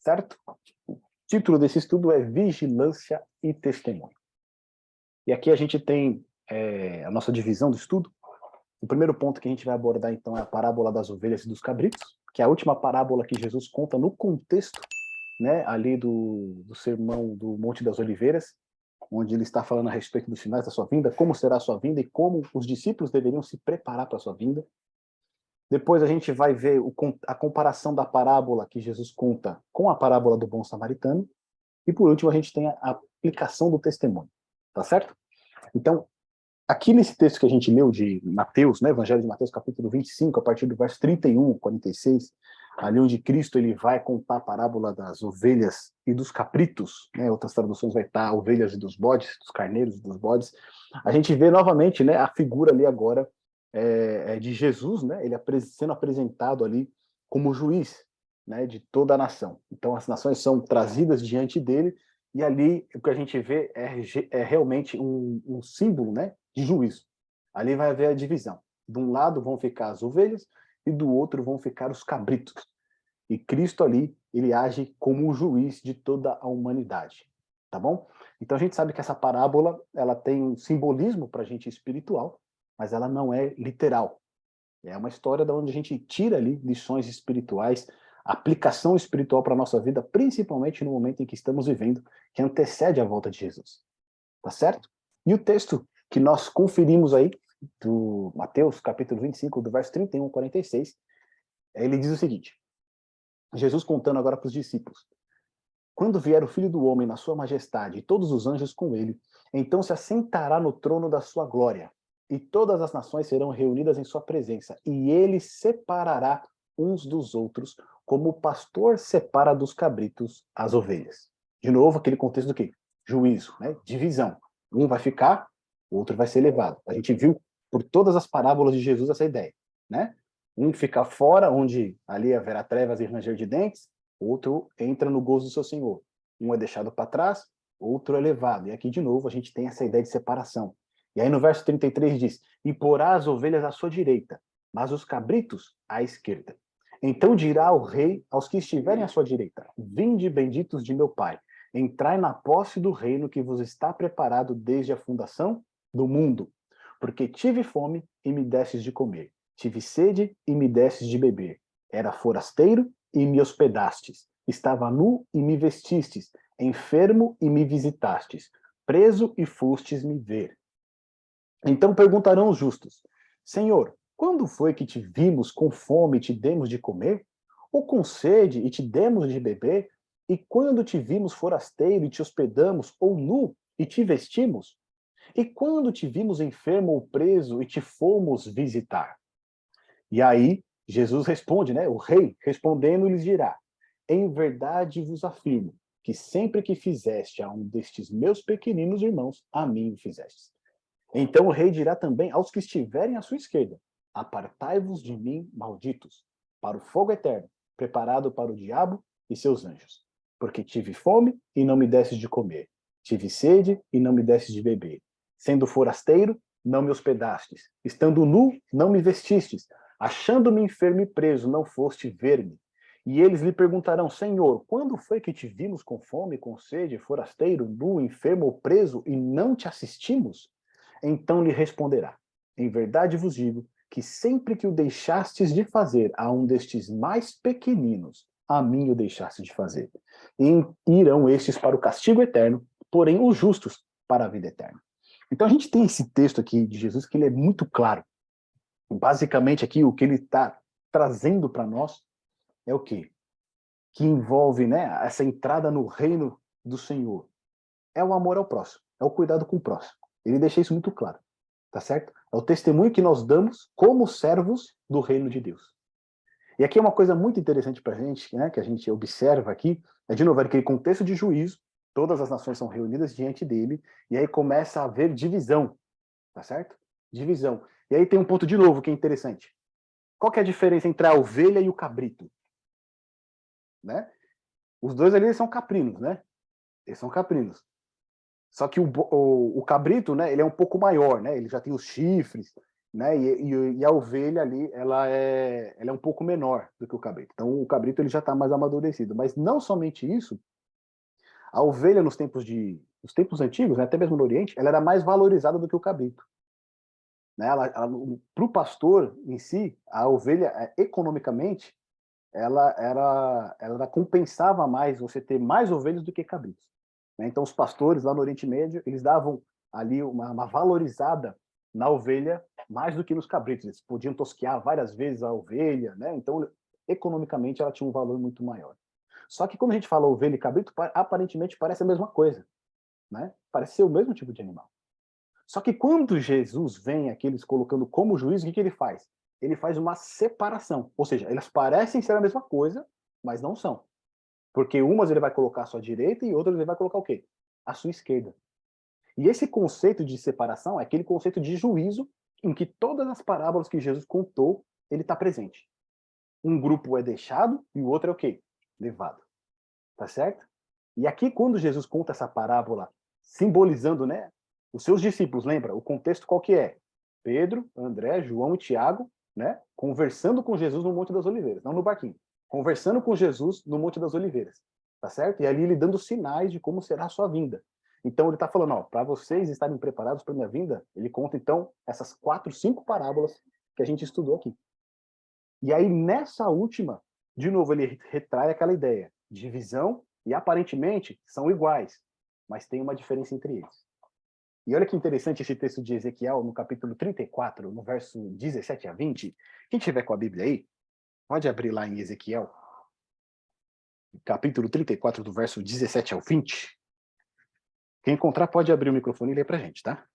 certo? O título desse estudo é Vigilância e Testemunho. E aqui a gente tem a nossa divisão do estudo. O primeiro ponto que a gente vai abordar, então, é a parábola das ovelhas e dos cabritos, que é a última parábola que Jesus conta no contexto, né, ali do sermão do Monte das Oliveiras, onde ele está falando a respeito dos sinais da sua vinda, como será a sua vinda e como os discípulos deveriam se preparar para a sua vinda. Depois a gente vai ver a comparação da parábola que Jesus conta com a parábola do bom samaritano. E por último a gente tem a aplicação do testemunho. Tá certo? Então, aqui nesse texto que a gente leu de Mateus, né, Evangelho de Mateus, capítulo 25, a partir do verso 31, 46, ali onde Cristo ele vai contar a parábola das ovelhas e dos cabritos, né, outras traduções vai estar ovelhas e dos bodes, dos carneiros e dos bodes, a gente vê novamente, né, a figura ali agora de Jesus, né, ele sendo apresentado ali como juiz, né, de toda a nação. Então as nações são trazidas diante dele, e ali o que a gente vê é realmente um símbolo, né, de juízo. Ali vai haver a divisão. De um lado vão ficar as ovelhas e do outro vão ficar os cabritos. E Cristo ali, ele age como o juiz de toda a humanidade. Tá bom? Então a gente sabe que essa parábola, ela tem um simbolismo para a gente espiritual, mas ela não é literal. É uma história da onde a gente tira ali lições espirituais, aplicação espiritual para a nossa vida, principalmente no momento em que estamos vivendo, que antecede a volta de Jesus. Tá certo? E o texto que nós conferimos aí, do Mateus, capítulo 25, do verso 31 ao 46, ele diz o seguinte, Jesus contando agora para os discípulos, quando vier o Filho do Homem na sua majestade e todos os anjos com ele, então se assentará no trono da sua glória, e todas as nações serão reunidas em sua presença, e ele separará uns dos outros, como o pastor separa dos cabritos as ovelhas. De novo, aquele contexto do quê? Juízo, né? Divisão. Um vai ficar, o outro vai ser levado. A gente viu por todas as parábolas de Jesus essa ideia, né? Um fica fora, onde ali haverá trevas e ranger de dentes, outro entra no gozo do seu Senhor. Um é deixado para trás, outro é levado. E aqui, de novo, a gente tem essa ideia de separação. E aí no verso 33 diz, e porá as ovelhas à sua direita, mas os cabritos à esquerda. Então dirá o rei aos que estiverem à sua direita, vinde benditos de meu Pai, entrai na posse do reino que vos está preparado desde a fundação do mundo. Porque tive fome e me destes de comer, tive sede e me destes de beber, era forasteiro e me hospedastes, estava nu e me vestistes, enfermo e me visitastes, preso e fostes me ver. Então perguntarão os justos, Senhor, quando foi que te vimos com fome e te demos de comer? Ou com sede e te demos de beber? E quando te vimos forasteiro e te hospedamos, ou nu e te vestimos? E quando te vimos enfermo ou preso e te fomos visitar? E aí, Jesus responde, né? O rei, respondendo, lhes dirá, em verdade vos afirmo, que sempre que fizeste a um destes meus pequeninos irmãos, a mim o fizestes. Então o rei dirá também aos que estiverem à sua esquerda, apartai-vos de mim, malditos, para o fogo eterno, preparado para o diabo e seus anjos. Porque tive fome e não me destes de comer, tive sede e não me destes de beber, sendo forasteiro, não me hospedastes, estando nu, não me vestistes, achando-me enfermo e preso, não foste ver-me. E eles lhe perguntarão, Senhor, quando foi que te vimos com fome, com sede, forasteiro, nu, enfermo ou preso, e não te assistimos? Então lhe responderá, em verdade vos digo, que sempre que o deixastes de fazer a um destes mais pequeninos, a mim o deixaste de fazer. E irão estes para o castigo eterno, porém os justos para a vida eterna. Então a gente tem esse texto aqui de Jesus que ele é muito claro. Basicamente aqui o que ele está trazendo para nós é o quê? Que envolve, né, essa entrada no reino do Senhor. É o amor ao próximo, é o cuidado com o próximo. Ele deixa isso muito claro, tá certo? É o testemunho que nós damos como servos do reino de Deus. E aqui é uma coisa muito interessante para a gente, né, que a gente observa aqui, é de novo aquele contexto de juízo, todas as nações são reunidas diante dele, e aí começa a haver divisão, tá certo? Divisão. E aí tem um ponto de novo que é interessante. Qual que é a diferença entre a ovelha e o cabrito? Né? Os dois ali são caprinos, né? Eles são caprinos. Só que o cabrito, né, ele é um pouco maior, né? Ele já tem os chifres. né? E a ovelha ali, ela é um pouco menor do que o cabrito. Então, o cabrito ele já está mais amadurecido. Mas não somente isso, a ovelha nos tempos antigos, né, até mesmo no Oriente, ela era mais valorizada do que o cabrito. Né? Para o pastor em si, a ovelha, economicamente, ela compensava mais você ter mais ovelhas do que cabritos. Né? Então, os pastores lá no Oriente Médio, eles davam ali uma valorizada na ovelha mais do que nos cabritos. Eles podiam tosquear várias vezes a ovelha, né? Então, economicamente, ela tinha um valor muito maior. Só que quando a gente fala ovelha e cabrito, aparentemente parece a mesma coisa, né? Parece ser o mesmo tipo de animal. Só que quando Jesus vem aqueles colocando como juiz, o que ele faz? Ele faz uma separação. Ou seja, elas parecem ser a mesma coisa, mas não são. Porque umas ele vai colocar à sua direita e outras ele vai colocar o quê? À sua esquerda. E esse conceito de separação é aquele conceito de juízo em que todas as parábolas que Jesus contou, ele está presente. Um grupo é deixado e o outro é o quê? Levado. Tá certo? E aqui, quando Jesus conta essa parábola, simbolizando, né, os seus discípulos, lembra? O contexto qual que é? Pedro, André, João e Tiago, né, conversando com Jesus no Monte das Oliveiras, não no barquinho. Conversando com Jesus no Monte das Oliveiras, tá certo? E ali ele dando sinais de como será a sua vinda. Então ele está falando, ó, para vocês estarem preparados para minha vinda, ele conta então essas 4, 5 parábolas que a gente estudou aqui. E aí nessa última, de novo ele retrai aquela ideia de visão e aparentemente são iguais, mas tem uma diferença entre eles. E olha que interessante esse texto de Ezequiel, no capítulo 34, no verso 17 a 20. Quem tiver com a Bíblia aí, pode abrir lá em Ezequiel, capítulo 34, do verso 17 ao 20. Quem encontrar pode abrir o microfone e ler pra gente, tá?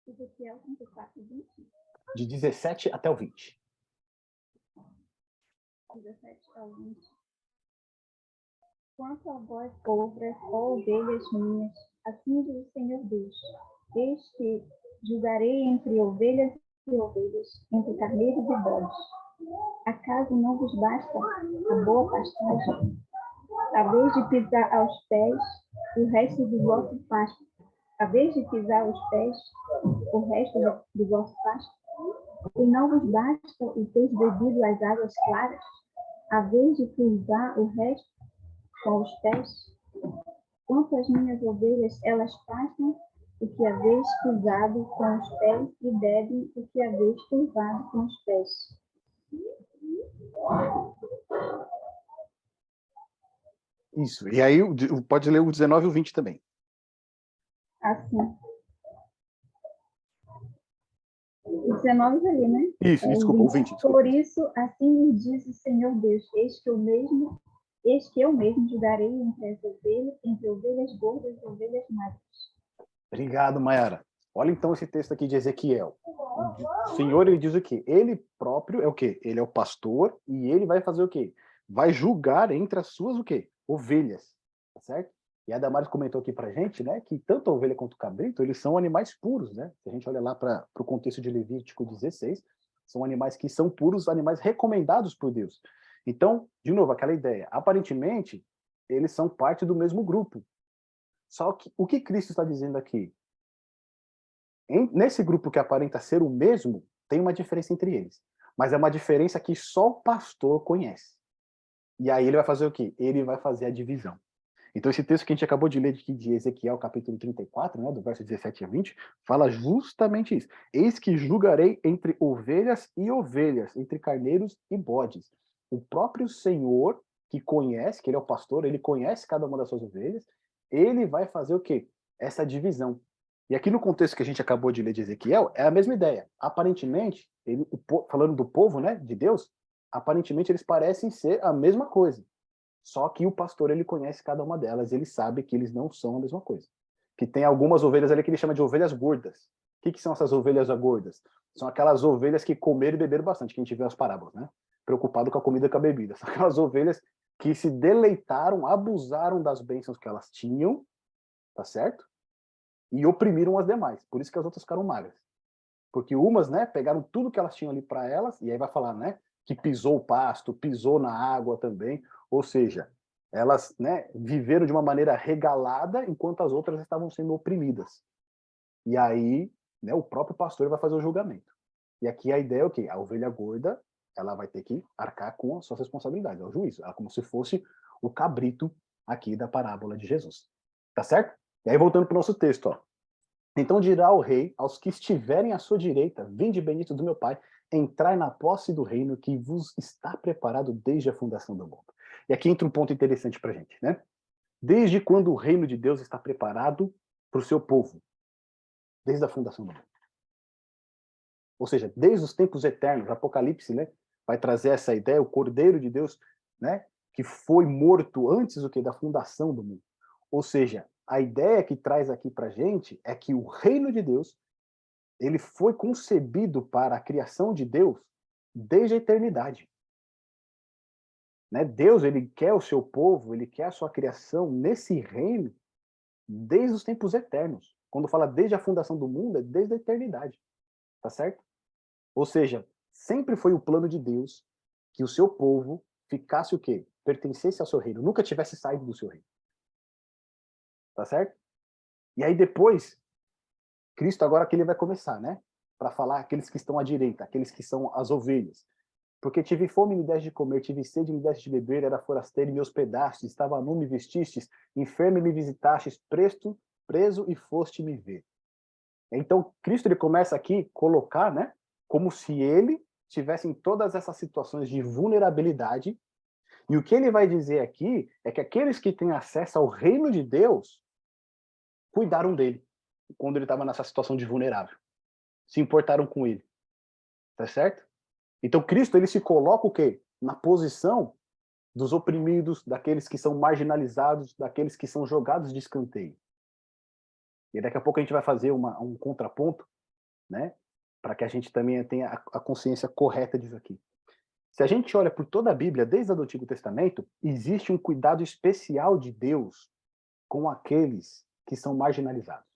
Ezequiel 34, 20. De 17 até o 20. 17 ao 20. Quanto a vós, outras, ó ovelhas minhas, assim diz o Senhor Deus, eis que julgarei entre ovelhas e ovelhas, entre carneiros e bodes. Acaso não vos basta a boa pastagem, a vez de pisar aos pés o resto do vosso pasto, a vez de pisar aos pés o resto do vosso pasto? E não vos basta o ter bebido as águas claras, a vez de pisar o resto com os pés? Quanto às minhas ovelhas, elas pastam o que haveis pisado com os pés e bebem o que haveis turvado com os pés. Isso. E aí pode ler o 19 e o 20 também. Assim. O 19 ali, né? Isso, desculpa, o 20. Desculpa. Por isso, assim me diz o Senhor Deus, eis que eu mesmo julgarei entre ovelhas gordas e ovelhas magras. Obrigado, Mayara. Olha então esse texto aqui de Ezequiel. O Senhor, ele diz o quê? Ele próprio é o quê? Ele é o pastor e ele vai fazer o quê? Vai julgar entre as suas o quê? Ovelhas, tá certo? E a Damares comentou aqui pra gente, né, que tanto a ovelha quanto o cabrito, eles são animais puros, né? Se a gente olha lá para o contexto de Levítico 16, são animais que são puros, animais recomendados por Deus. Então, de novo, aquela ideia. Aparentemente, eles são parte do mesmo grupo. Só que o que Cristo está dizendo aqui? Nesse grupo que aparenta ser o mesmo, tem uma diferença entre eles. Mas é uma diferença que só o pastor conhece. E aí ele vai fazer o quê? Ele vai fazer a divisão. Então esse texto que a gente acabou de ler aqui de Ezequiel, capítulo 34, né, do verso 17 a 20, fala justamente isso. Eis que julgarei entre ovelhas e ovelhas, entre carneiros e bodes. O próprio Senhor, que conhece, que ele é o pastor, ele conhece cada uma das suas ovelhas, ele vai fazer o quê? Essa divisão. E aqui no contexto que a gente acabou de ler de Ezequiel, é a mesma ideia. Aparentemente, falando do povo, né, de Deus, aparentemente eles parecem ser a mesma coisa. Só que o pastor, ele conhece cada uma delas, ele sabe que eles não são a mesma coisa. Que tem algumas ovelhas ali que ele chama de ovelhas gordas. O que são essas ovelhas gordas? São aquelas ovelhas que comeram e beberam bastante, que a gente vê nas parábolas, né? Preocupado com a comida e com a bebida. São aquelas ovelhas que se deleitaram, abusaram das bênçãos que elas tinham, tá certo? e oprimiram as demais. Por isso que as outras ficaram magras. Porque umas, né, pegaram tudo que elas tinham ali para elas, e aí vai falar, né, que pisou o pasto, pisou na água também, ou seja, elas, né, viveram de uma maneira regalada, enquanto as outras estavam sendo oprimidas. E aí, né, o próprio pastor vai fazer o julgamento. E aqui a ideia é o quê? A ovelha gorda, ela vai ter que arcar com as suas responsabilidades, é o juízo. Ela é como se fosse o cabrito aqui da parábola de Jesus. Tá certo? E aí, voltando para o nosso texto, ó. Então dirá o rei aos que estiverem à sua direita: vinde bendito do meu Pai, entrai na posse do reino que vos está preparado desde a fundação do mundo. E aqui entra um ponto interessante para a gente, né? Desde quando o reino de Deus está preparado para o seu povo? Desde a fundação do mundo. Ou seja, desde os tempos eternos, Apocalipse, né, vai trazer essa ideia, o Cordeiro de Deus, né, que foi morto antes do que da fundação do mundo. Ou seja, a ideia que traz aqui para a gente é que o reino de Deus, ele foi concebido para a criação de Deus desde a eternidade. Né? Deus, ele quer o seu povo, ele quer a sua criação nesse reino desde os tempos eternos. Quando fala desde a fundação do mundo, é desde a eternidade. Tá certo? Ou seja, sempre foi o plano de Deus que o seu povo ficasse o quê? Pertencesse ao seu reino, nunca tivesse saído do seu reino. Tá certo? E aí depois, Cristo agora que ele vai começar, né? Para falar aqueles que estão à direita, aqueles que são as ovelhas. Porque tive fome e me deste de comer, tive sede e me deste de beber, era forasteiro e me hospedastes, estava nu e me vestistes, enfermo e me visitastes, preso e foste me ver. Então, Cristo ele começa aqui a colocar, né, como se ele tivesse em todas essas situações de vulnerabilidade, e o que ele vai dizer aqui é que aqueles que têm acesso ao reino de Deus cuidaram dele quando ele estava nessa situação de vulnerável, se importaram com ele, tá certo? Então Cristo ele se coloca o quê? Na posição dos oprimidos, daqueles que são marginalizados, daqueles que são jogados de escanteio. E daqui a pouco a gente vai fazer um contraponto, né? Para que a gente também tenha a consciência correta disso aqui. Se a gente olha por toda a Bíblia, desde o Antigo Testamento, existe um cuidado especial de Deus com aqueles que são marginalizados.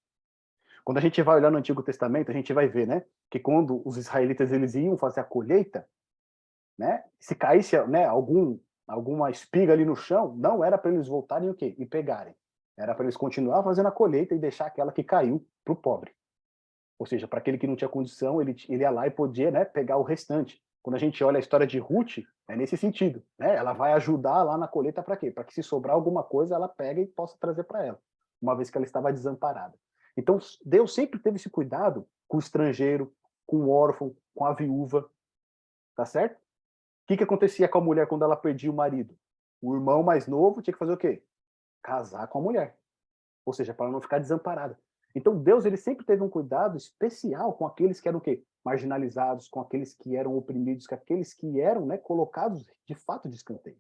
Quando a gente vai olhar no Antigo Testamento, a gente vai ver, né, que quando os israelitas eles iam fazer a colheita, né, se caísse, né, alguma espiga ali no chão, não era para eles voltarem o quê? E pegarem. Era para eles continuar fazendo a colheita e deixar aquela que caiu para o pobre. Ou seja, para aquele que não tinha condição, ele ia lá e podia, né, pegar o restante. Quando a gente olha a história de Ruth, é nesse sentido, né? Ela vai ajudar lá na colheita para quê? Para que se sobrar alguma coisa, ela pega e possa trazer para ela, uma vez que ela estava desamparada. Então, Deus sempre teve esse cuidado com o estrangeiro, com o órfão, com a viúva, tá certo? O que acontecia com a mulher quando ela perdia o marido? O irmão mais novo tinha que fazer o quê? Casar com a mulher. Ou seja, para ela não ficar desamparada. Então Deus ele sempre teve um cuidado especial com aqueles que eram o quê? Marginalizados, com aqueles que eram oprimidos, com aqueles que eram, né, colocados de fato de escanteio.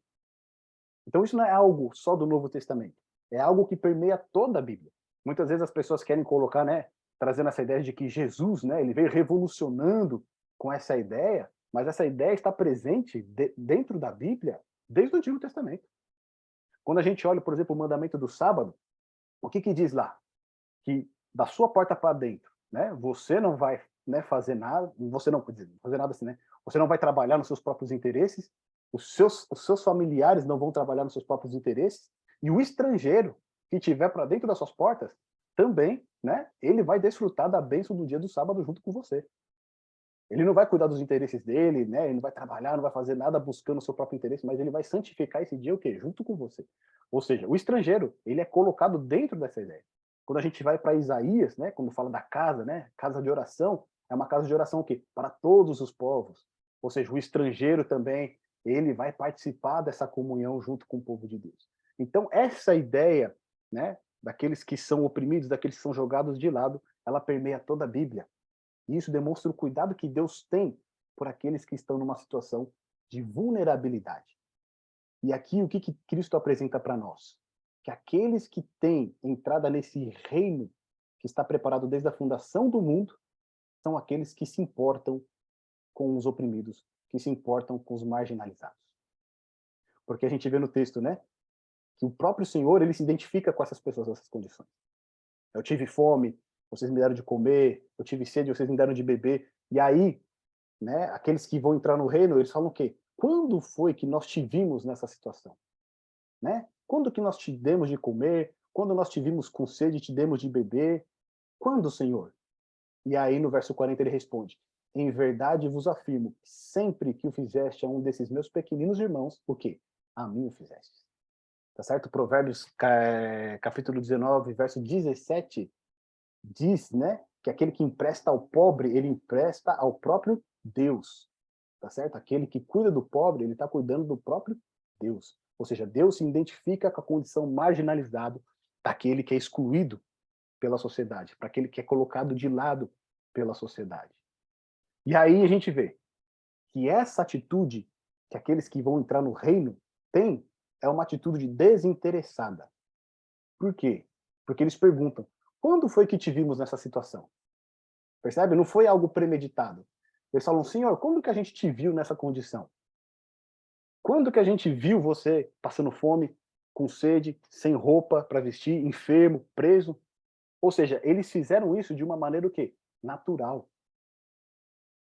Então isso não é algo só do Novo Testamento, é algo que permeia toda a Bíblia. Muitas vezes as pessoas querem colocar, né, trazendo essa ideia de que Jesus, né, ele veio revolucionando com essa ideia, mas essa ideia está presente dentro da Bíblia desde o Antigo Testamento. Quando a gente olha, por exemplo, o mandamento do sábado, o que diz lá? Que da sua porta para dentro, né, você não vai, né, fazer nada, você não pode fazer nada assim, né? Você não vai trabalhar nos seus próprios interesses, os seus familiares não vão trabalhar nos seus próprios interesses, e o estrangeiro que tiver para dentro das suas portas também, né, ele vai desfrutar da bênção do dia do sábado junto com você. Ele não vai cuidar dos interesses dele, né? Ele não vai trabalhar, não vai fazer nada buscando o seu próprio interesse, mas ele vai santificar esse dia o quê? Junto com você. Ou seja, o estrangeiro, ele é colocado dentro dessa ideia. Quando a gente vai para Isaías, né, quando fala da casa, né, casa de oração, é uma casa de oração o quê? Para todos os povos. Ou seja, o estrangeiro também, ele vai participar dessa comunhão junto com o povo de Deus. Então, essa ideia, né, daqueles que são oprimidos, daqueles que são jogados de lado, ela permeia toda a Bíblia. E isso demonstra o cuidado que Deus tem por aqueles que estão numa situação de vulnerabilidade. E aqui o que Cristo apresenta para nós? Que aqueles que têm entrada nesse reino que está preparado desde a fundação do mundo são aqueles que se importam com os oprimidos, que se importam com os marginalizados. Porque a gente vê no texto, né, que o próprio Senhor, ele se identifica com essas pessoas nessas condições. Eu tive fome, vocês me deram de comer, eu tive sede, vocês me deram de beber. E aí, né, aqueles que vão entrar no reino, eles falam o quê? Quando foi que nós te vimos nessa situação? Né? Quando que nós te demos de comer? Quando nós te vimos com sede e te demos de beber? Quando, Senhor? E aí no verso 40 ele responde: em verdade vos afirmo, sempre que o fizeste a um desses meus pequeninos irmãos, o quê? A mim o fizeste. Tá certo? Provérbios capítulo 19, verso 17 diz, né, que aquele que empresta ao pobre, ele empresta ao próprio Deus. Tá certo? Aquele que cuida do pobre, ele está cuidando do próprio Deus. Ou seja, Deus se identifica com a condição marginalizada daquele que é excluído pela sociedade, para aquele que é colocado de lado pela sociedade. E aí a gente vê que essa atitude que aqueles que vão entrar no reino têm é uma atitude desinteressada. Por quê? Porque eles perguntam: quando foi que te vimos nessa situação? Percebe? Não foi algo premeditado. Eles falam: Senhor, quando que a gente te viu nessa condição? Quando que a gente viu você passando fome, com sede, sem roupa para vestir, enfermo, preso? Ou seja, eles fizeram isso de uma maneira o quê? Natural.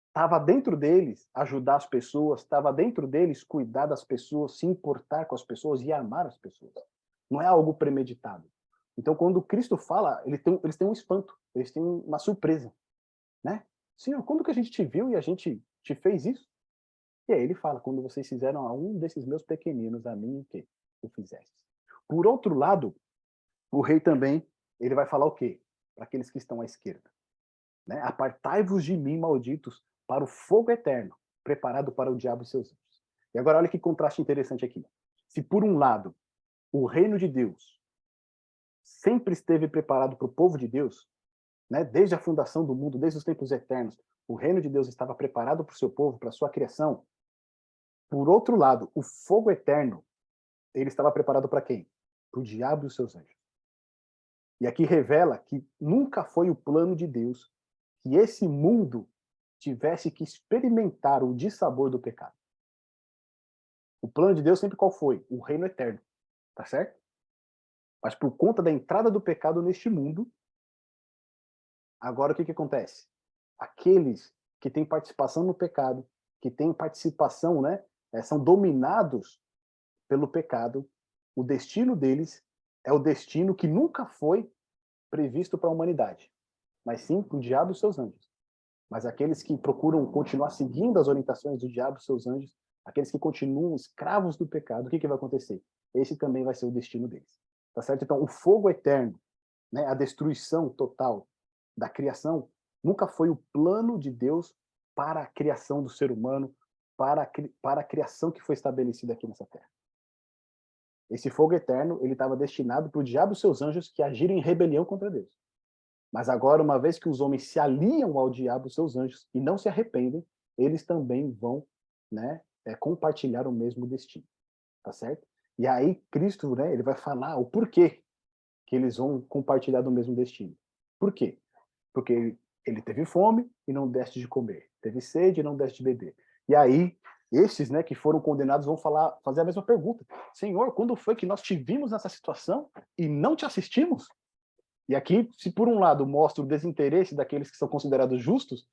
Estava dentro deles ajudar as pessoas, estava dentro deles cuidar das pessoas, se importar com as pessoas e amar as pessoas. Não é algo premeditado. Então, quando Cristo fala, eles têm um espanto, eles têm uma surpresa, né? Senhor, quando que a gente te viu e a gente te fez isso? E aí ele fala: quando vocês fizeram a um desses meus pequeninos, a mim, o quê? O fizeste. Por outro lado, o rei também, ele vai falar o quê? Para aqueles que estão à esquerda, né? Apartai-vos de mim, malditos, para o fogo eterno, preparado para o diabo e seus anjos. E agora olha que contraste interessante aqui. Se por um lado, o reino de Deus sempre esteve preparado para o povo de Deus, né? Desde a fundação do mundo, desde os tempos eternos, o reino de Deus estava preparado para o seu povo, para a sua criação. Por outro lado, o fogo eterno, ele estava preparado para quem? Para o diabo e os seus anjos. E aqui revela que nunca foi o plano de Deus que esse mundo tivesse que experimentar o dissabor do pecado. O plano de Deus sempre qual foi? O reino eterno, tá certo? Mas por conta da entrada do pecado neste mundo, agora o que acontece? Aqueles que têm participação no pecado, que têm participação, né, são dominados pelo pecado, o destino deles é o destino que nunca foi previsto para a humanidade, mas sim para o diabo e seus anjos. Mas aqueles que procuram continuar seguindo as orientações do diabo e seus anjos, aqueles que continuam escravos do pecado, o que vai acontecer? Esse também vai ser o destino deles. Tá certo? Então, o fogo eterno, né, a destruição total da criação, nunca foi o plano de Deus para a criação do ser humano, para a criação que foi estabelecida aqui nessa terra. Esse fogo eterno, ele estava destinado para o diabo e seus anjos que agiram em rebelião contra Deus. Mas agora, uma vez que os homens se aliam ao diabo e seus anjos e não se arrependem, eles também vão, né, compartilhar o mesmo destino, tá certo? E aí Cristo, né, ele vai falar o porquê que eles vão compartilhar do mesmo destino. Por quê? Porque ele teve fome e não deste de comer, teve sede e não deste de beber. E aí esses, né, que foram condenados vão fazer a mesma pergunta: Senhor, quando foi que nós te vimos nessa situação e não te assistimos? E aqui, se por um lado mostra o desinteresse daqueles que são considerados justos,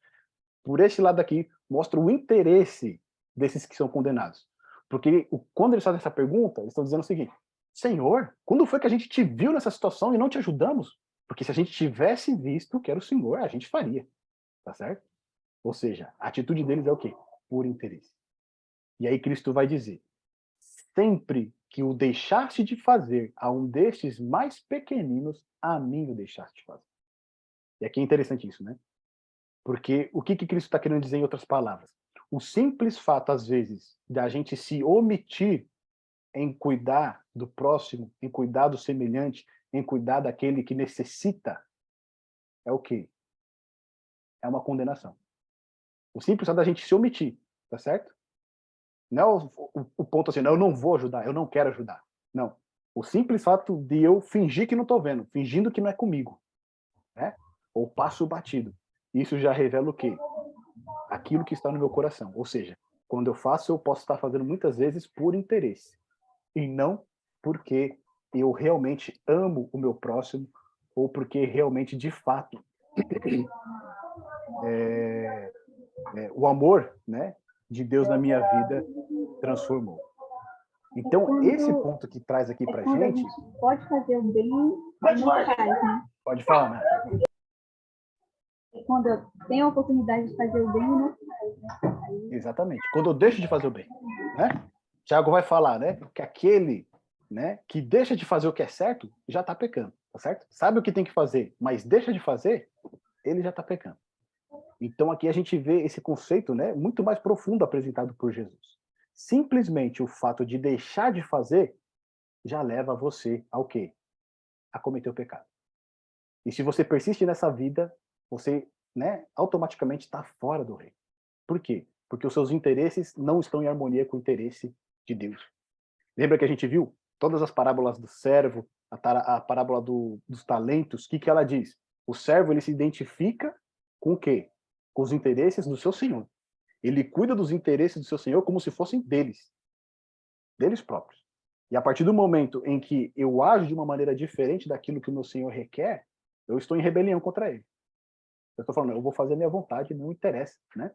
por esse lado aqui mostra o interesse desses que são condenados. Porque quando eles fazem essa pergunta, eles estão dizendo o seguinte: Senhor, quando foi que a gente te viu nessa situação e não te ajudamos? Porque se a gente tivesse visto que era o Senhor, a gente faria. Tá certo? Ou seja, a atitude deles é o quê? Por interesse. E aí Cristo vai dizer: sempre que o deixaste de fazer a um destes mais pequeninos, a mim o deixaste de fazer. E aqui é interessante isso, né? Porque o que Cristo está querendo dizer em outras palavras? O simples fato, às vezes, da gente se omitir em cuidar do próximo, em cuidar do semelhante, em cuidar daquele que necessita, é o quê? É uma condenação. O simples fato da gente se omitir, tá certo? Não é o ponto assim, não, eu não vou ajudar, eu não quero ajudar. Não. O simples fato de eu fingir que não estou vendo, fingindo que não é comigo, né? Ou passo batido. Isso já revela o quê? Aquilo que está no meu coração. Ou seja, quando eu faço, eu posso estar fazendo muitas vezes por interesse, e não porque eu realmente amo o meu próximo, ou porque realmente, de fato, o amor, né, de Deus na minha vida transformou. Então, esse ponto que traz aqui pra quando gente... a gente pode fazer o bem, mas não faz, né? Pode falar, né? Quando eu tenho a oportunidade de fazer o bem, não faz, né? Aí... Exatamente. Quando eu deixo de fazer o bem, né? Tiago vai falar, né, que aquele, né, que deixa de fazer o que é certo, já está pecando, tá certo? Sabe o que tem que fazer, mas deixa de fazer, ele já está pecando. Então aqui a gente vê esse conceito, né, muito mais profundo apresentado por Jesus. Simplesmente o fato de deixar de fazer já leva você ao quê? A cometer o pecado. E se você persiste nessa vida, você, né, automaticamente está fora do reino. Por quê? Porque os seus interesses não estão em harmonia com o interesse de Deus. Lembra que a gente viu todas as parábolas do servo, a parábola dos talentos? O que ela diz? O servo, ele se identifica com o quê? Com os interesses do seu senhor. Ele cuida dos interesses do seu senhor como se fossem deles próprios. E a partir do momento em que eu ajo de uma maneira diferente daquilo que o meu senhor requer, eu estou em rebelião contra ele. Eu estou falando, eu vou fazer a minha vontade, não interessa, né?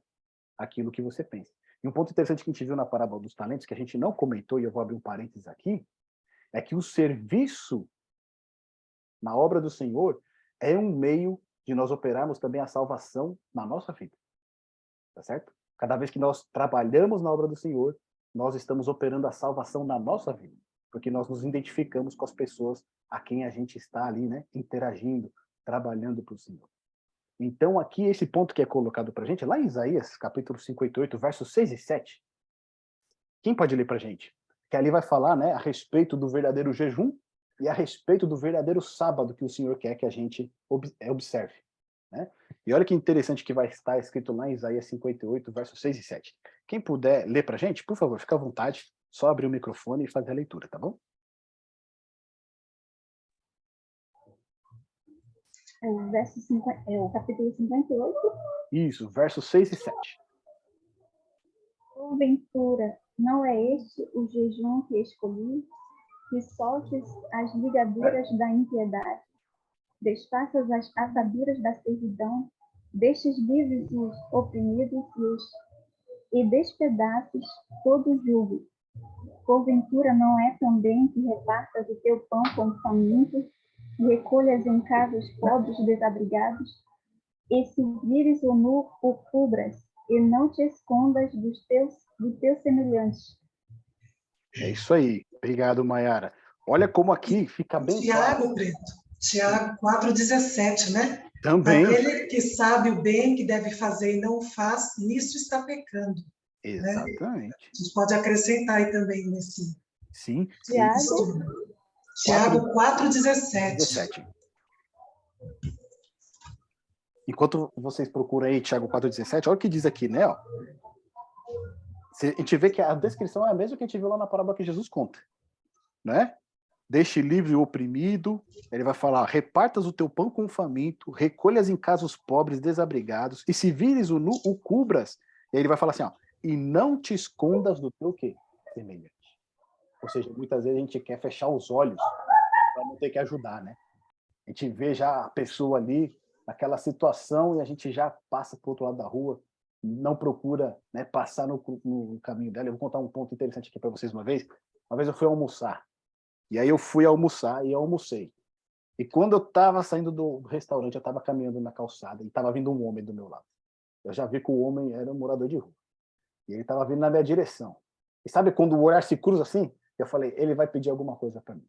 Aquilo que você pensa. E um ponto interessante que a gente viu na parábola dos talentos, que a gente não comentou, e eu vou abrir um parênteses aqui, é que o serviço na obra do Senhor é um meio de nós operarmos também a salvação na nossa vida. Tá certo? Cada vez que nós trabalhamos na obra do Senhor, nós estamos operando a salvação na nossa vida, porque nós nos identificamos com as pessoas a quem a gente está ali, né, interagindo, trabalhando para o Senhor. Então, aqui, esse ponto que é colocado para a gente, lá em Isaías, capítulo 58, versos 6 e 7, quem pode ler para a gente? Que ali vai falar, né, a respeito do verdadeiro jejum e a respeito do verdadeiro sábado que o Senhor quer que a gente observe. Né? E olha que interessante que vai estar escrito lá em Isaías 58, versos 6 e 7. Quem puder ler para a gente, por favor, fica à vontade, só abrir o microfone e fazer a leitura, tá bom? o capítulo 58. Isso, versos 6 e 7. Porventura, não é este o jejum que escolhi, que soltes as ligaduras da impiedade, desfaças as ataduras da servidão, deixes livres os oprimidos e despedaces todo o jugo. Porventura não é também que repartas o teu pão com o faminto, e recolhas em casa os pobres desabrigados, e se vires o nu, o cubras, e não te escondas dos teus semelhantes. É isso aí. Obrigado, Mayara. Olha como aqui fica bem claro. Tiago 4,17, né? Também. Aquele que sabe o bem que deve fazer e não faz, nisso está pecando. Exatamente. Né? A gente pode acrescentar aí também nesse... Sim. Tiago 4,17. Enquanto vocês procuram aí Tiago 4,17, olha o que diz aqui, né? Ó. A gente vê que a descrição é a mesma que a gente viu lá na parábola que Jesus conta. Né? Deixe livre o oprimido. Ele vai falar, repartas o teu pão com o faminto, recolhas em casa os pobres desabrigados, e se vires o nu, o cubras. E aí ele vai falar assim, ó, e não te escondas do teu quê? Semelhante. Ou seja, muitas vezes a gente quer fechar os olhos para não ter que ajudar, né? A gente vê já a pessoa ali naquela situação e a gente já passa para o outro lado da rua, não procura, né, passar no caminho dela. Eu vou contar um ponto interessante aqui para vocês uma vez. Uma vez eu fui almoçar, e aí eu fui almoçar e eu almocei. E quando eu estava saindo do restaurante, eu estava caminhando na calçada e estava vindo um homem do meu lado. Eu já vi que o homem era um morador de rua. E ele estava vindo na minha direção. E sabe quando o olhar se cruza assim? Eu falei, ele vai pedir alguma coisa para mim.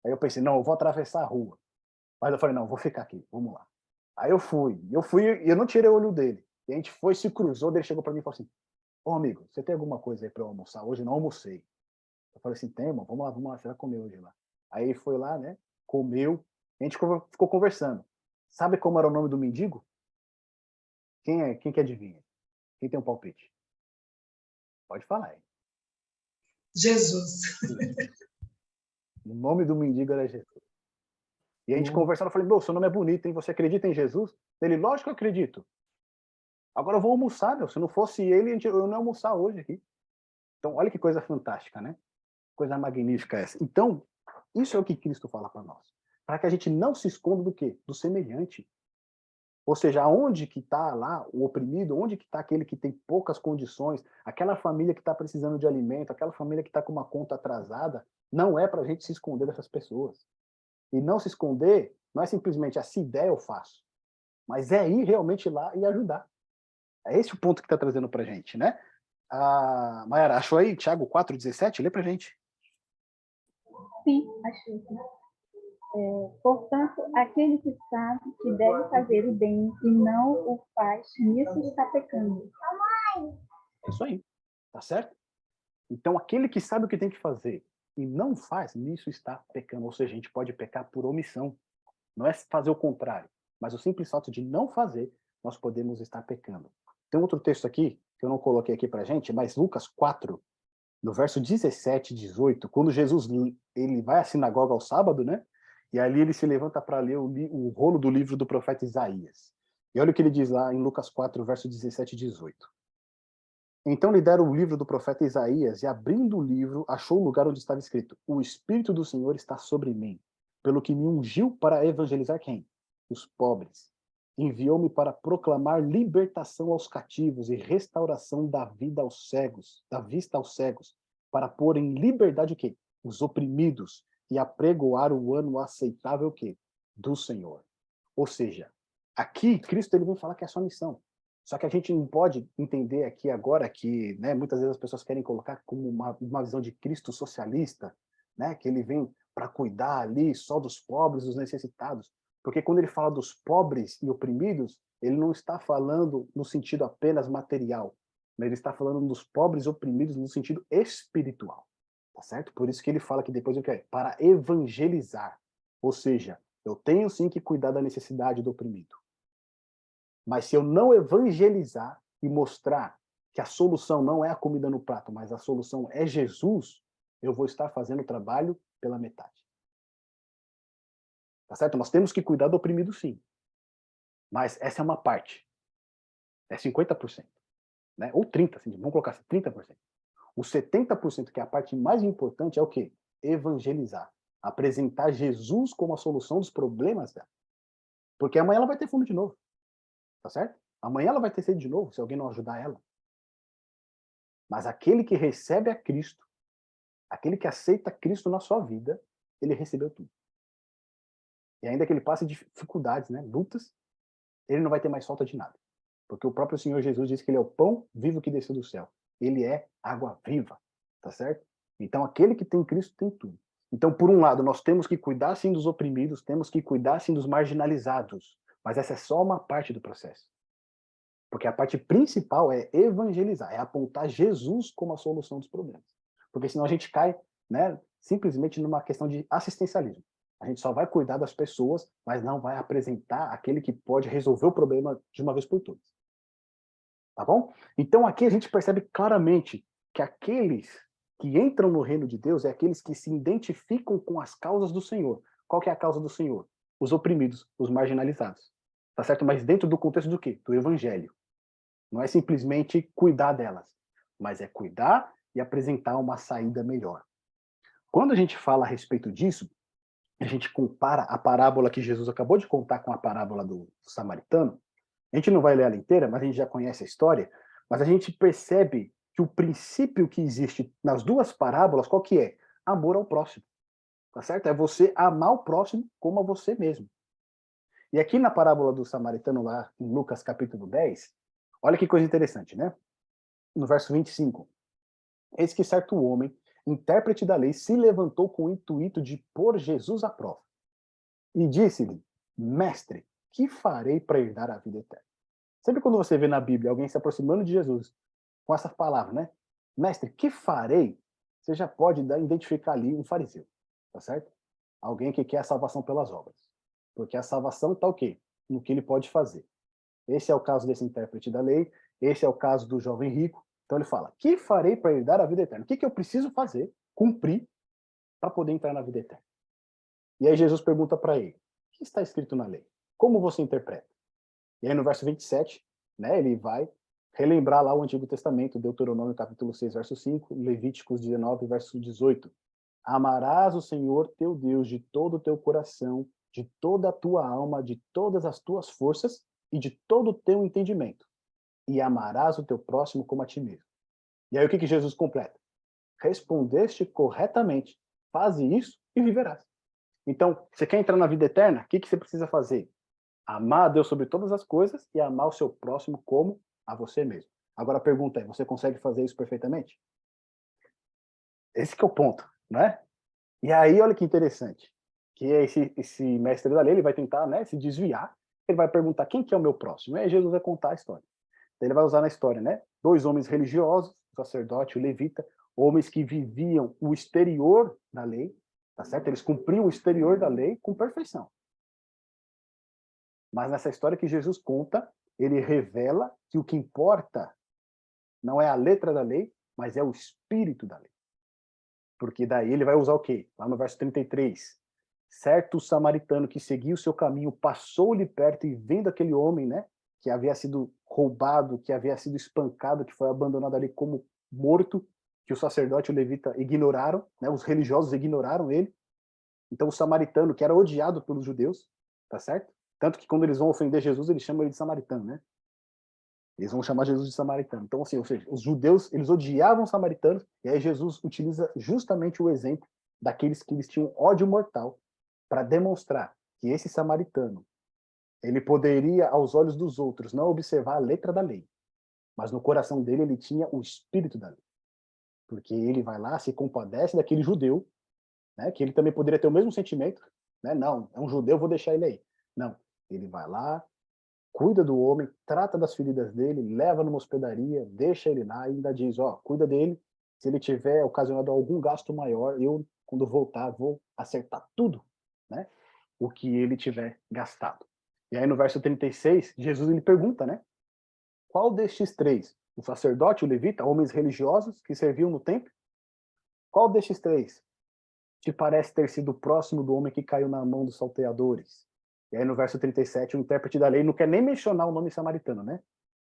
Aí eu pensei, não, eu vou atravessar a rua. Mas eu falei, não, vou ficar aqui, vamos lá. Aí eu fui e eu não tirei o olho dele. E a gente foi, se cruzou, ele chegou para mim e falou assim, ô amigo, você tem alguma coisa aí para eu almoçar? Hoje não almocei. Eu falei assim, tem, irmão, vamos lá, você vai comer hoje lá. Aí ele foi lá, né, comeu, a gente ficou conversando. Sabe como era o nome do mendigo? Quem que adivinha? Quem tem um palpite? Pode falar aí. Jesus. O nome do mendigo era Jesus. E a gente conversando, eu falei, meu, seu nome é bonito, hein? Você acredita em Jesus? Ele, lógico que eu acredito. Agora eu vou almoçar, meu. Se não fosse ele, eu não ia almoçar hoje aqui. Então, olha que coisa fantástica, né? Coisa magnífica essa. Então, isso é o que Cristo fala para nós. Para que a gente não se esconda do quê? Do semelhante. Ou seja, onde que está lá o oprimido, onde que está aquele que tem poucas condições, aquela família que está precisando de alimento, aquela família que está com uma conta atrasada, não é para a gente se esconder dessas pessoas. E não se esconder não é simplesmente, se der eu faço, mas é ir realmente lá e ajudar. É esse o ponto que está trazendo para a gente, né? Mayara, achou aí Tiago 4,17? Lê para a gente. Sim, achei. Portanto, aquele que sabe que deve fazer o bem e não o faz, nisso está pecando. É isso aí, tá certo? Então, aquele que sabe o que tem que fazer e não faz, nisso está pecando. Ou seja, a gente pode pecar por omissão. Não é fazer o contrário, mas o simples fato de não fazer, nós podemos estar pecando. Tem outro texto aqui, que eu não coloquei aqui pra gente, mas Lucas 4, no verso 17 e 18, quando Jesus ele vai à sinagoga ao sábado, né? E ali ele se levanta para ler o rolo do livro do profeta Isaías. E olha o que ele diz lá em Lucas 4, verso 17 e 18. Então lhe deram o livro do profeta Isaías, e abrindo o livro, achou o lugar onde estava escrito: O Espírito do Senhor está sobre mim, pelo que me ungiu para evangelizar quem? Os pobres. Enviou-me para proclamar libertação aos cativos e restauração da vida aos cegos, da vista aos cegos, para pôr em liberdade o quê? Os oprimidos, e apregoar o ano aceitável o quê? Do Senhor. Ou seja, aqui Cristo ele vem falar que é a sua missão. Só que a gente não pode entender aqui agora que, né, muitas vezes as pessoas querem colocar como uma visão de Cristo socialista, né, que ele vem para cuidar ali só dos pobres, dos necessitados. Porque quando ele fala dos pobres e oprimidos, ele não está falando no sentido apenas material, mas ele está falando dos pobres oprimidos no sentido espiritual. Tá certo? Por isso que ele fala que depois o que é? Para evangelizar. Ou seja, eu tenho sim que cuidar da necessidade do oprimido. Mas se eu não evangelizar e mostrar que a solução não é a comida no prato, mas a solução é Jesus, eu vou estar fazendo o trabalho pela metade. Tá certo? Nós temos que cuidar do oprimido, sim. Mas essa é uma parte. É 50%. Né? Ou 30%, assim, vamos colocar assim, 30%. Os 70%, que é a parte mais importante, é o quê? Evangelizar. Apresentar Jesus como a solução dos problemas dela. Porque amanhã ela vai ter fome de novo. Tá certo? Amanhã ela vai ter sede de novo, se alguém não ajudar ela. Mas aquele que recebe a Cristo, aquele que aceita Cristo na sua vida, ele recebeu tudo. E ainda que ele passe dificuldades, né, lutas, ele não vai ter mais falta de nada. Porque o próprio Senhor Jesus disse que ele é o pão vivo que desceu do céu. Ele é água viva, tá certo? Então aquele que tem Cristo tem tudo. Então, por um lado, nós temos que cuidar sim dos oprimidos, temos que cuidar sim dos marginalizados, mas essa é só uma parte do processo. Porque a parte principal é evangelizar, é apontar Jesus como a solução dos problemas. Porque senão a gente cai, né, simplesmente numa questão de assistencialismo. A gente só vai cuidar das pessoas, mas não vai apresentar aquele que pode resolver o problema de uma vez por todas. Tá bom? Então aqui a gente percebe claramente que aqueles que entram no reino de Deus é aqueles que se identificam com as causas do Senhor. Qual que é a causa do Senhor? Os oprimidos, os marginalizados. Tá certo? Mas dentro do contexto do quê? Do evangelho. Não é simplesmente cuidar delas, mas é cuidar e apresentar uma saída melhor. Quando a gente fala a respeito disso, a gente compara a parábola que Jesus acabou de contar com a parábola do samaritano. A gente não vai ler ela inteira, mas a gente já conhece a história, mas a gente percebe que o princípio que existe nas duas parábolas, qual que é? Amor ao próximo. Tá certo? É você amar o próximo como a você mesmo. E aqui na parábola do samaritano, lá em Lucas capítulo 10, olha que coisa interessante, né? No verso 25. Eis que certo homem, intérprete da lei, se levantou com o intuito de pôr Jesus à prova. E disse-lhe: Mestre, que farei para herdar a vida eterna? Sempre quando você vê na Bíblia alguém se aproximando de Jesus com essa palavra, né? Mestre, que farei? Você já pode identificar ali um fariseu, tá certo? Alguém que quer a salvação pelas obras. Porque a salvação está o quê? No que ele pode fazer. Esse é o caso desse intérprete da lei, esse é o caso do jovem rico. Então ele fala: que farei para herdar a vida eterna? O que eu preciso fazer, cumprir, para poder entrar na vida eterna? E aí Jesus pergunta para ele: o que está escrito na lei? Como você interpreta? E aí no verso 27, né, ele vai relembrar lá o Antigo Testamento, Deuteronômio capítulo 6, verso 5, Levíticos 19, verso 18. Amarás o Senhor teu Deus de todo o teu coração, de toda a tua alma, de todas as tuas forças, e de todo o teu entendimento, e amarás o teu próximo como a ti mesmo. E aí o que Jesus completa? Respondeste corretamente, faze isso e viverás. Então, você quer entrar na vida eterna? O que você precisa fazer? Amar a Deus sobre todas as coisas e amar o seu próximo como a você mesmo. Agora a pergunta é, você consegue fazer isso perfeitamente? Esse que é o ponto, né? E aí, olha que interessante, que esse mestre da lei, ele vai tentar, né, se desviar, ele vai perguntar quem que é o meu próximo, e aí Jesus vai contar a história. Então, ele vai usar na história, né, 2 homens religiosos, o sacerdote e o levita, homens que viviam o exterior da lei, tá certo? Eles cumpriam o exterior da lei com perfeição. Mas nessa história que Jesus conta, ele revela que o que importa não é a letra da lei, mas é o espírito da lei. Porque daí ele vai usar o quê? Lá no verso 33. Certo samaritano que seguia o seu caminho passou-lhe perto e vendo aquele homem, né, que havia sido roubado, que havia sido espancado, que foi abandonado ali como morto, que o sacerdote e o levita ignoraram, né, os religiosos ignoraram ele. Então o samaritano, que era odiado pelos judeus, tá certo? Tanto que quando eles vão ofender Jesus, eles chamam ele de samaritano, né? Eles vão chamar Jesus de samaritano. Então, assim, ou seja, os judeus, eles odiavam os samaritanos, e aí Jesus utiliza justamente o exemplo daqueles que eles tinham ódio mortal para demonstrar que esse samaritano, ele poderia, aos olhos dos outros, não observar a letra da lei, mas no coração dele ele tinha o espírito da lei. Porque ele vai lá, se compadece daquele judeu, né, que ele também poderia ter o mesmo sentimento, né? Não, é um judeu, vou deixar ele aí. Não, ele vai lá, cuida do homem, trata das feridas dele, leva numa hospedaria, deixa ele lá e ainda diz, ó, cuida dele, se ele tiver ocasionado algum gasto maior, eu, quando voltar, vou acertar tudo, né, o que ele tiver gastado. E aí no verso 36, Jesus ele pergunta, né, qual destes 3, o sacerdote, o levita, homens religiosos que serviam no templo, qual destes 3 te parece ter sido próximo do homem que caiu na mão dos salteadores? E aí no verso 37, o intérprete da lei não quer nem mencionar o nome samaritano, né?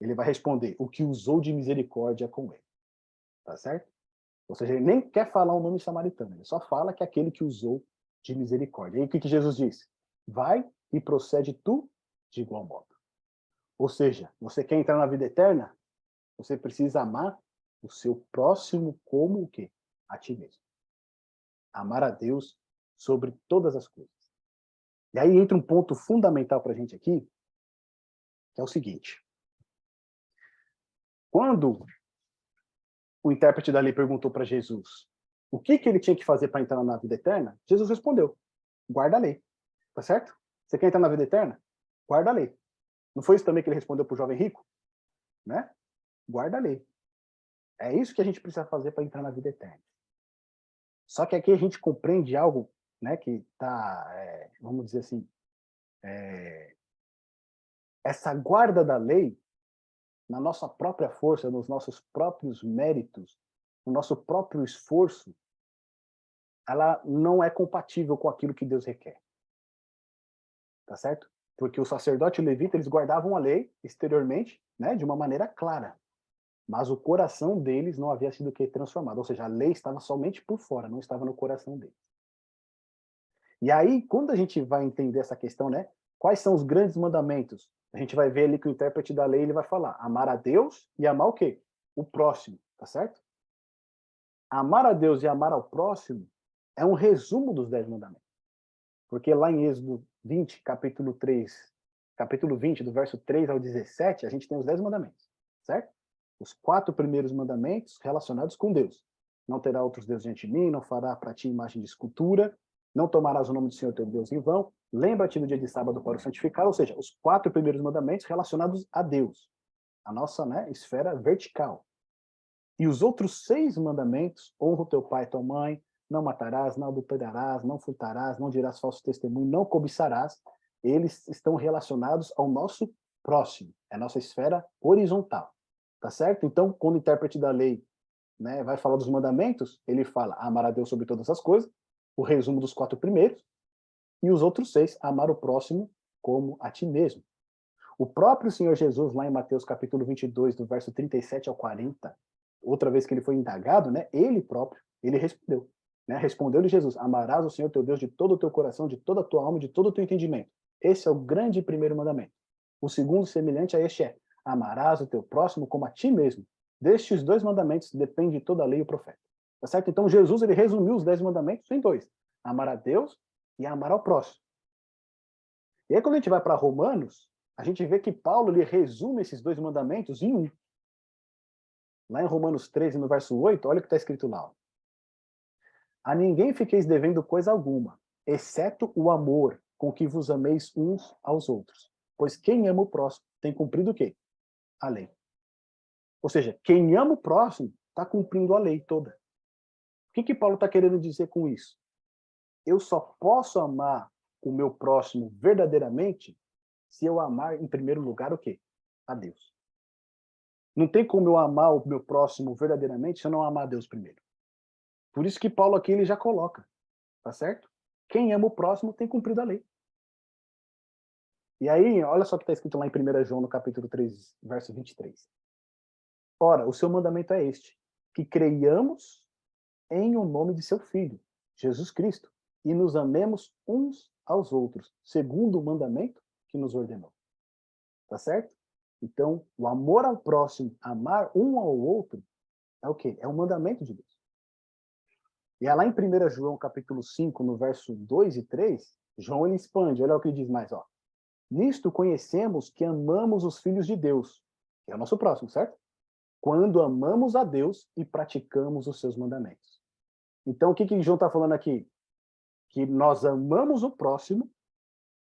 Ele vai responder, o que usou de misericórdia com ele. Tá certo? Ou seja, ele nem quer falar o nome samaritano, ele só fala que é aquele que usou de misericórdia. E aí o que Jesus diz? Vai e procede tu de igual modo. Ou seja, você quer entrar na vida eterna? Você precisa amar o seu próximo como o quê? A ti mesmo. Amar a Deus sobre todas as coisas. E aí entra um ponto fundamental para a gente aqui, que é o seguinte. Quando o intérprete da lei perguntou para Jesus o que ele tinha que fazer para entrar na vida eterna, Jesus respondeu, guarda a lei. Tá certo? Você quer entrar na vida eterna? Guarda a lei. Não foi isso também que ele respondeu para o jovem rico? Né? Guarda a lei. É isso que a gente precisa fazer para entrar na vida eterna. Só que aqui a gente compreende algo, né, que está, vamos dizer assim, essa guarda da lei, na nossa própria força, nos nossos próprios méritos, no nosso próprio esforço, ela não é compatível com aquilo que Deus requer. Tá certo? Porque o sacerdote e o levita, eles guardavam a lei exteriormente, né, de uma maneira clara. Mas o coração deles não havia sido transformado. Ou seja, a lei estava somente por fora, não estava no coração deles. E aí, quando a gente vai entender essa questão, né, quais são os grandes mandamentos? A gente vai ver ali que o intérprete da lei ele vai falar: amar a Deus e amar o quê? O próximo, tá certo? Amar a Deus e amar ao próximo é um resumo dos 10 mandamentos. Porque lá em Êxodo 20, capítulo 3, capítulo 20, do verso 3 ao 17, a gente tem os 10 mandamentos, certo? Os 4 primeiros mandamentos relacionados com Deus. Não terá outros deuses diante de mim, não fará para ti imagem de escultura, não tomarás o nome do Senhor teu Deus em vão, lembra-te no dia de sábado para o santificar, ou seja, os 4 primeiros mandamentos relacionados a Deus, a nossa, né, esfera vertical. E os outros 6 mandamentos, honra o teu pai e tua mãe, não matarás, não adulterarás, não furtarás, não dirás falso testemunho, não cobiçarás, eles estão relacionados ao nosso próximo, é a nossa esfera horizontal, tá certo? Então, quando o intérprete da lei, né, vai falar dos mandamentos, ele fala amar a Deus sobre todas as coisas, o resumo dos 4 primeiros, e os outros 6, amar o próximo como a ti mesmo. O próprio Senhor Jesus, lá em Mateus capítulo 22, do verso 37 ao 40, outra vez que ele foi indagado, né, ele próprio, ele respondeu. Né, respondeu-lhe Jesus, amarás o Senhor teu Deus de todo o teu coração, de toda a tua alma, de todo o teu entendimento. Esse é o grande primeiro mandamento. O segundo semelhante a este é: amarás o teu próximo como a ti mesmo. Destes 2 mandamentos depende toda a lei e o profeta. Tá certo? Então Jesus ele resumiu os 10 mandamentos em 2: amar a Deus e amar ao próximo. E aí quando a gente vai para Romanos, a gente vê que Paulo ele resume esses 2 mandamentos em um. Lá em Romanos 13, no verso 8, olha o que está escrito lá. A ninguém fiqueis devendo coisa alguma, exceto o amor com que vos ameis uns aos outros. Pois quem ama o próximo tem cumprido o quê? A lei. Ou seja, quem ama o próximo está cumprindo a lei toda. O que Paulo está querendo dizer com isso? Eu só posso amar o meu próximo verdadeiramente se eu amar, em primeiro lugar, o quê? A Deus. Não tem como eu amar o meu próximo verdadeiramente se eu não amar a Deus primeiro. Por isso que Paulo aqui ele já coloca, tá certo? Quem ama o próximo tem cumprido a lei. E aí, olha só o que está escrito lá em 1 João, no capítulo 3, verso 23. Ora, o seu mandamento é este, que creiamos em o nome de seu Filho, Jesus Cristo, e nos amemos uns aos outros, segundo o mandamento que nos ordenou. Tá certo? Então, o amor ao próximo, amar um ao outro, é o quê? É o mandamento de Deus. E é lá em 1 João, capítulo 5, no verso 2 e 3, João ele expande, olha o que ele diz mais, ó. Nisto conhecemos que amamos os filhos de Deus, que é o nosso próximo, certo? Quando amamos a Deus e praticamos os seus mandamentos. Então, o que João está falando aqui? Que nós amamos o próximo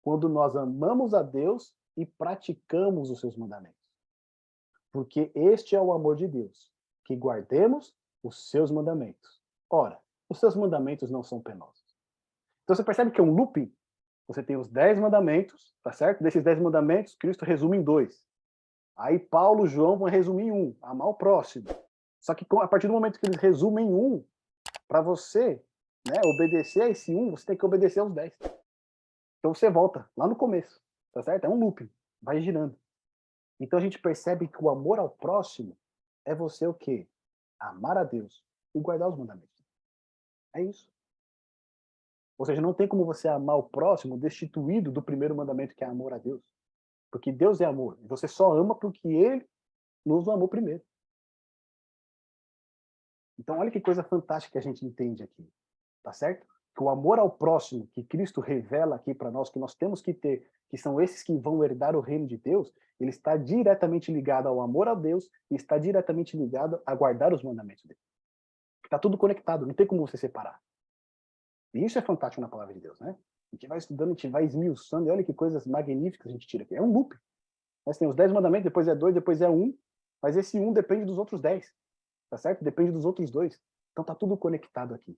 quando nós amamos a Deus e praticamos os seus mandamentos. Porque este é o amor de Deus, que guardemos os seus mandamentos. Ora, os seus mandamentos não são penosos. Então você percebe que é um looping? Você tem os 10 mandamentos, tá certo? Desses 10 mandamentos, Cristo resume em 2. Aí Paulo e João vão resumir em 1, amar o próximo. Só que a partir do momento que eles resumem em 1, para você, né, obedecer a esse 1, você tem que obedecer aos 10. Então você volta lá no começo, tá certo? É um looping, vai girando. Então a gente percebe que o amor ao próximo é você o quê? Amar a Deus e guardar os mandamentos. É isso. Ou seja, não tem como você amar o próximo destituído do primeiro mandamento, que é amor a Deus. Porque Deus é amor. E você só ama porque Ele nos amou primeiro. Então, olha que coisa fantástica que a gente entende aqui. Tá certo? Que o amor ao próximo que Cristo revela aqui para nós, que nós temos que ter, que são esses que vão herdar o reino de Deus, ele está diretamente ligado ao amor a Deus e está diretamente ligado a guardar os mandamentos dele. Está tudo conectado, não tem como você separar. E isso é fantástico na palavra de Deus, né? A gente vai estudando, a gente vai esmiuçando, e olha que coisas magníficas a gente tira aqui. É um loop. Nós temos 10 mandamentos, depois é 2, depois é 1, mas esse 1 depende dos outros 10, tá certo? Depende dos outros 2. Então tá tudo conectado aqui.